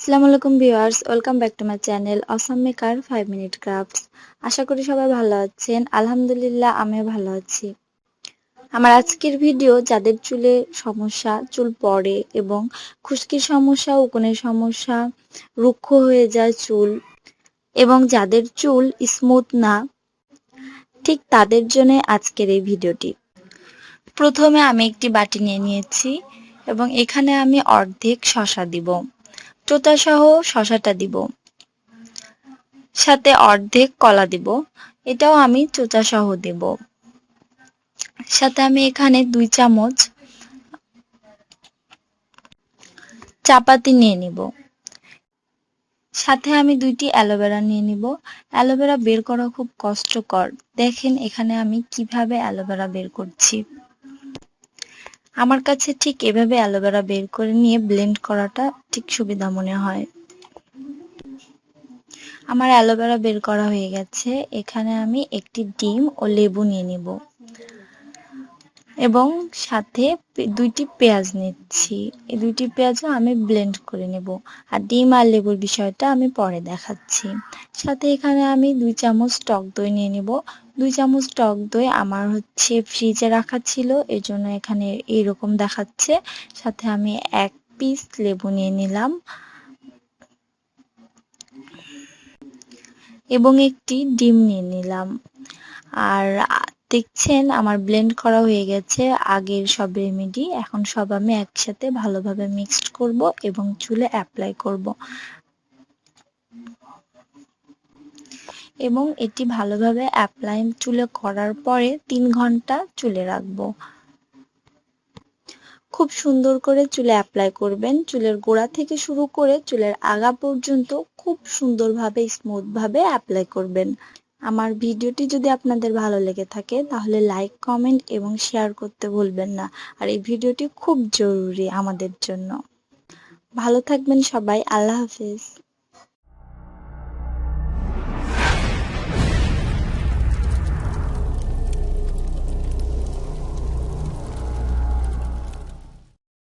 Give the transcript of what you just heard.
আসসালামু আলাইকুম viewers, welcome back to my channel awesome maker 5 minute crafts. আশা করি সবাই ভালো আছেন। আলহামদুলিল্লাহ আমিও ভালো আছি। আমার আজকের ভিডিও যাদের চুলে সমস্যা, চুল পড়ে এবং খুশকির সমস্যা, উকুনের সমস্যা, রুক্ষ হয়ে যায় চুল এবং যাদের চুল স্মুথ না, ঠিক তাদের জন্য আজকের এই ভিডিওটি। প্রথমে আমি একটি বাটি নিয়ে নিয়েছি এবং এখানে আমি অর্ধেক শসা দিব। চোতা সহ শসাটা দিব, সাথে অর্ধেক কলা দিব, এটাও আমি চোচা সহ দেব। সাথে আমি এখানে 2 চামচ চাপাতি নিয়ে নিব। সাথে আমি 2টি অ্যালোভেরা নিয়ে নিব। অ্যালোভেরা বের করা খুব কষ্টকর। দেখেন এখানে আমি কিভাবে অ্যালোভেরা বের করছি। আমার কাছে ঠিক এভাবে অ্যালোভেরা বের করে নিয়ে ব্লেন্ড করাটা ঠিক সুবিধা মনে হয়। আমার অ্যালোভেরা বের করা হয়ে গেছে। এখানে আমি একটি ডিম ও লেবু নিয়ে নিব এবং সাথে 2টি পেঁয়াজ নিচ্ছি। এই 2টি পেঁয়াজও আমি ব্লেন্ড করে নেব। আর ডিম আর লেবুর বিষয়টা আমি পরে দেখাচ্ছি। সাথে এখানে আমি 2 চামচ টক দই নিয়ে নিব। 2 চামচ টক দই আমার ফ্রিজে রাখা ছিল, এজন্য এখানে এইরকম দেখাচ্ছে। সাথে আমি 1 পিস লেবু নিয়ে নিলাম এবং একটি ডিম নিয়ে নিলাম। আর দেখছেন আমার ব্লেন্ড করা হয়ে গেছে আগের সব রেমেডি। এখন সব আমি একসাথে ভালোভাবে মিক্সড করব এবং চুলে অ্যাপ্লাই করব এবং এটি ভালোভাবে অ্যাপ্লাই চুলে করার পরে 3 ঘন্টা চুলে রাখবো। খুব সুন্দর করে চুলে অ্যাপ্লাই করবেন। চুলের গোড়া থেকে শুরু করে চুলের আগা পর্যন্ত খুব সুন্দরভাবে স্মুথভাবে অ্যাপ্লাই করবেন। আমার ভিডিওটি যদি আপনাদের ভালো লেগে থাকে তাহলে লাইক, কমেন্ট এবং শেয়ার করতে ভুলবেন না। আর এই ভিডিওটি খুব জরুরি আমাদের জন্য। ভালো থাকবেন সবাই। আল্লাহ হাফেজ।